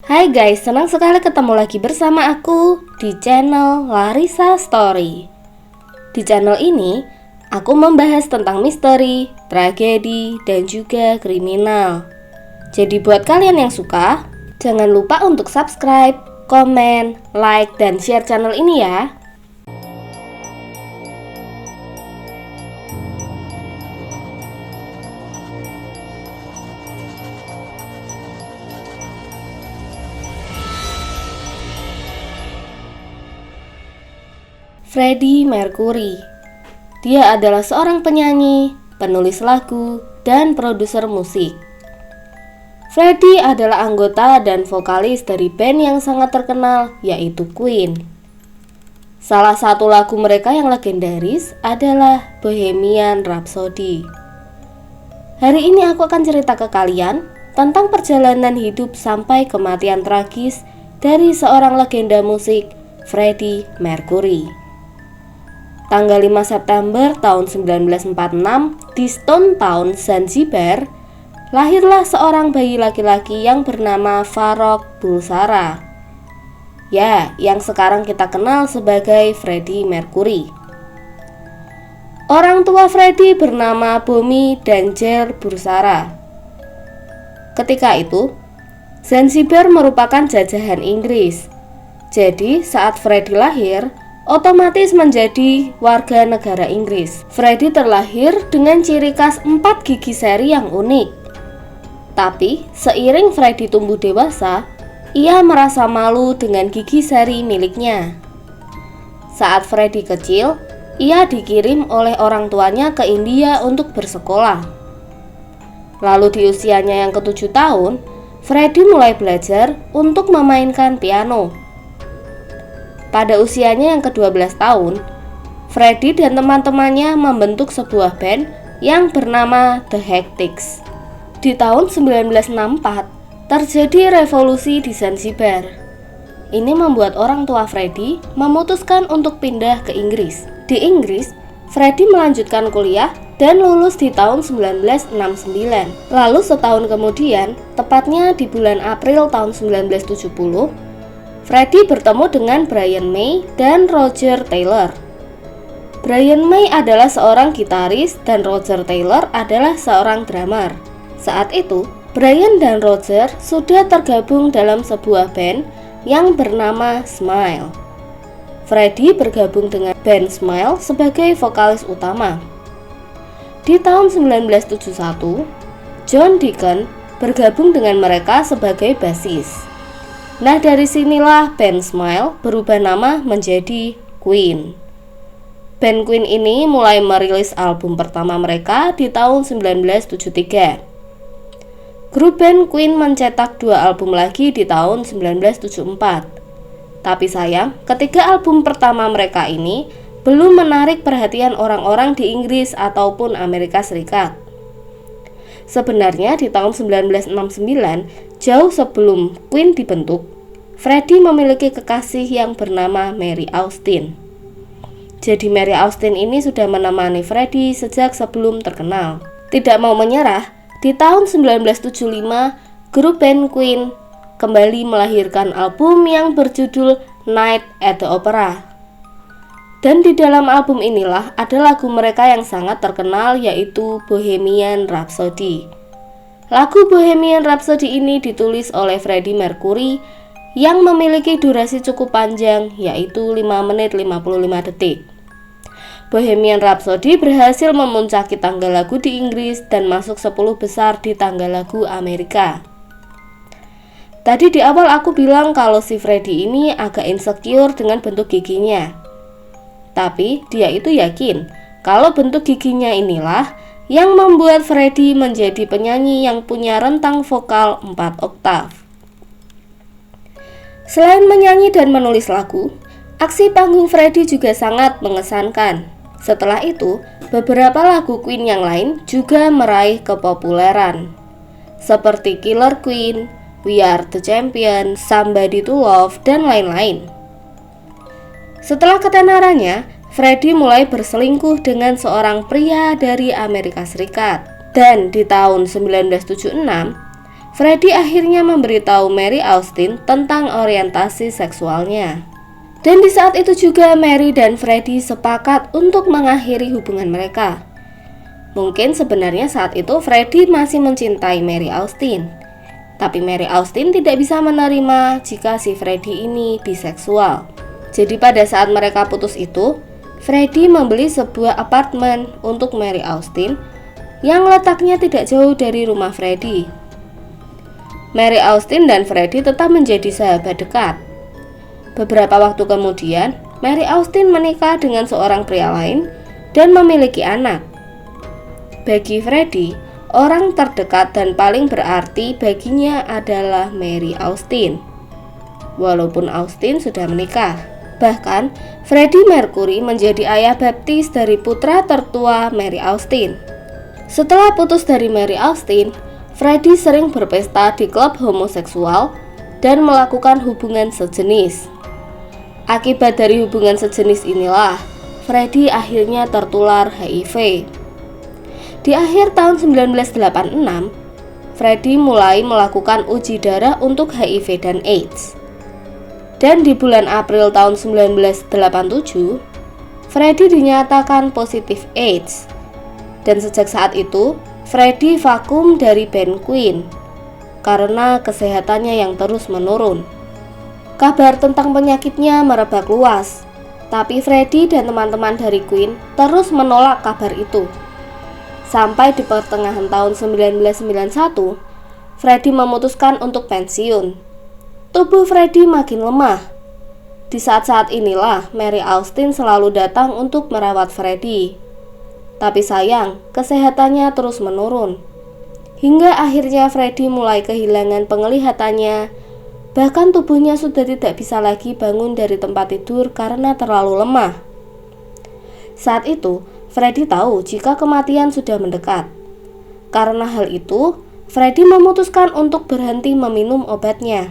Hai guys, senang sekali ketemu lagi bersama aku di channel Larissa Story. Di channel ini, aku membahas tentang misteri, tragedi, dan juga kriminal. Jadi buat kalian yang suka, jangan lupa untuk subscribe, komen, like, dan share channel ini ya. Freddie Mercury. Dia adalah seorang penyanyi, penulis lagu, dan produser musik. Freddie adalah anggota dan vokalis dari band yang sangat terkenal, yaitu Queen. Salah satu lagu mereka yang legendaris adalah Bohemian Rhapsody. Hari ini aku akan cerita ke kalian tentang perjalanan hidup sampai kematian tragis dari seorang legenda musik, Freddie Mercury. Tanggal 5 September tahun 1946 di Stone Town, Zanzibar, lahirlah seorang bayi laki-laki yang bernama Farouk Bulsara. Ya, yang sekarang kita kenal sebagai Freddie Mercury. Orang tua Freddie bernama Bomi dan Jer Bulsara. Ketika itu, Zanzibar merupakan jajahan Inggris. Jadi, saat Freddie lahir, otomatis menjadi warga negara Inggris. Freddie terlahir dengan ciri khas 4 gigi seri yang unik. Tapi, seiring Freddie tumbuh dewasa, ia merasa malu dengan gigi seri miliknya. Saat Freddie kecil, ia dikirim oleh orang tuanya ke India untuk bersekolah. Lalu di usianya yang ke-7 tahun, Freddie mulai belajar untuk memainkan piano. Pada usianya yang ke-12 tahun, Freddie dan teman-temannya membentuk sebuah band yang bernama The Hectics. Di tahun 1964, terjadi revolusi di Zanzibar. Ini membuat orang tua Freddie memutuskan untuk pindah ke Inggris. Di Inggris, Freddie melanjutkan kuliah dan lulus di tahun 1969. Lalu setahun kemudian, tepatnya di bulan April tahun 1970, Freddie bertemu dengan Brian May dan Roger Taylor. Brian May adalah seorang gitaris dan Roger Taylor adalah seorang drummer. Saat itu, Brian dan Roger sudah tergabung dalam sebuah band yang bernama Smile. Freddie bergabung dengan band Smile sebagai vokalis utama. Di tahun 1971, John Deacon bergabung dengan mereka sebagai bassis. Nah, dari sinilah band Smile berubah nama menjadi Queen. Band Queen ini mulai merilis album pertama mereka di tahun 1973. Grup band Queen mencetak 2 album lagi di tahun 1974. Tapi sayang, ketiga album pertama mereka ini belum menarik perhatian orang-orang di Inggris ataupun Amerika Serikat. Sebenarnya di tahun 1969, jauh sebelum Queen dibentuk, Freddie memiliki kekasih yang bernama Mary Austin. Jadi Mary Austin ini sudah menemani Freddie sejak sebelum terkenal. Tidak mau menyerah, di tahun 1975, grup band Queen kembali melahirkan album yang berjudul Night at the Opera. Dan di dalam album inilah ada lagu mereka yang sangat terkenal, yaitu Bohemian Rhapsody. Lagu Bohemian Rhapsody ini ditulis oleh Freddie Mercury yang memiliki durasi cukup panjang, yaitu 5 menit 55 detik. Bohemian Rhapsody berhasil memuncaki tangga lagu di Inggris dan masuk 10 besar di tangga lagu Amerika. Tadi di awal aku bilang kalau si Freddie ini agak insecure dengan bentuk giginya. Tapi dia itu yakin kalau bentuk giginya inilah yang membuat Freddie menjadi penyanyi yang punya rentang vokal 4 oktav. Selain menyanyi dan menulis lagu, aksi panggung Freddie juga sangat mengesankan. Setelah itu, beberapa lagu Queen yang lain juga meraih kepopuleran, seperti Killer Queen, We Are the Champion, Somebody to Love, dan lain-lain. Setelah ketenarannya, Freddie mulai berselingkuh dengan seorang pria dari Amerika Serikat. Dan di tahun 1976, Freddie akhirnya memberitahu Mary Austin tentang orientasi seksualnya. Dan di saat itu juga Mary dan Freddie sepakat untuk mengakhiri hubungan mereka. Mungkin sebenarnya saat itu Freddie masih mencintai Mary Austin, tapi Mary Austin tidak bisa menerima jika si Freddie ini biseksual. Jadi pada saat mereka putus itu, Freddie membeli sebuah apartemen untuk Mary Austin yang letaknya tidak jauh dari rumah Freddie. Mary Austin dan Freddie tetap menjadi sahabat dekat. Beberapa waktu kemudian, Mary Austin menikah dengan seorang pria lain dan memiliki anak. Bagi Freddie, orang terdekat dan paling berarti baginya adalah Mary Austin. Walaupun Austin sudah menikah. Bahkan, Freddie Mercury menjadi ayah baptis dari putra tertua Mary Austin. Setelah putus dari Mary Austin, Freddie sering berpesta di klub homoseksual dan melakukan hubungan sejenis. Akibat dari hubungan sejenis inilah, Freddie akhirnya tertular HIV. Di akhir tahun 1986, Freddie mulai melakukan uji darah untuk HIV dan AIDS. Dan di bulan April tahun 1987, Freddie dinyatakan positif AIDS. Dan sejak saat itu, Freddie vakum dari band Queen karena kesehatannya yang terus menurun. Kabar tentang penyakitnya merebak luas, tapi Freddie dan teman-teman dari Queen terus menolak kabar itu. Sampai di pertengahan tahun 1991, Freddie memutuskan untuk pensiun. Tubuh Freddie makin lemah. Di saat-saat inilah Mary Austin selalu datang untuk merawat Freddie. Tapi sayang, kesehatannya terus menurun. Hingga akhirnya Freddie mulai kehilangan penglihatannya. Bahkan tubuhnya sudah tidak bisa lagi bangun dari tempat tidur karena terlalu lemah. Saat itu, Freddie tahu jika kematian sudah mendekat. Karena hal itu, Freddie memutuskan untuk berhenti meminum obatnya.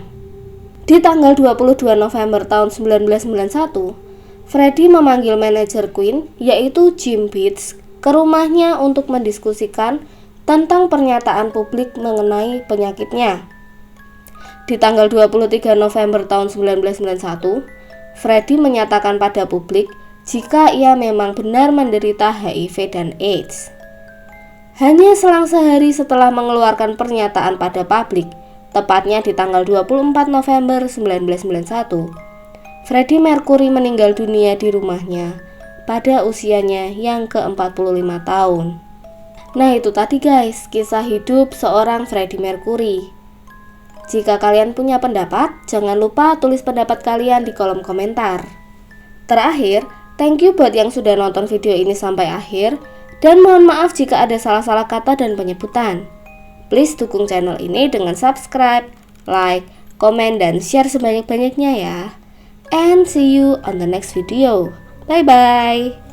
Di tanggal 22 November tahun 1991, Freddie memanggil manajer Queen, yaitu Jim Beats, ke rumahnya untuk mendiskusikan tentang pernyataan publik mengenai penyakitnya. Di tanggal 23 November tahun 1991, Freddie menyatakan pada publik jika ia memang benar menderita HIV dan AIDS. Hanya selang sehari setelah mengeluarkan pernyataan pada publik, tepatnya di tanggal 24 November 1991, Freddie Mercury meninggal dunia di rumahnya pada usianya yang ke-45 tahun. Nah itu tadi guys, kisah hidup seorang Freddie Mercury. Jika kalian punya pendapat, jangan lupa tulis pendapat kalian di kolom komentar. Terakhir, thank you buat yang sudah nonton video ini sampai akhir, dan mohon maaf jika ada salah-salah kata dan penyebutan. Please dukung channel ini dengan subscribe, like, komen, dan share sebanyak-banyaknya ya. And see you on the next video. Bye-bye.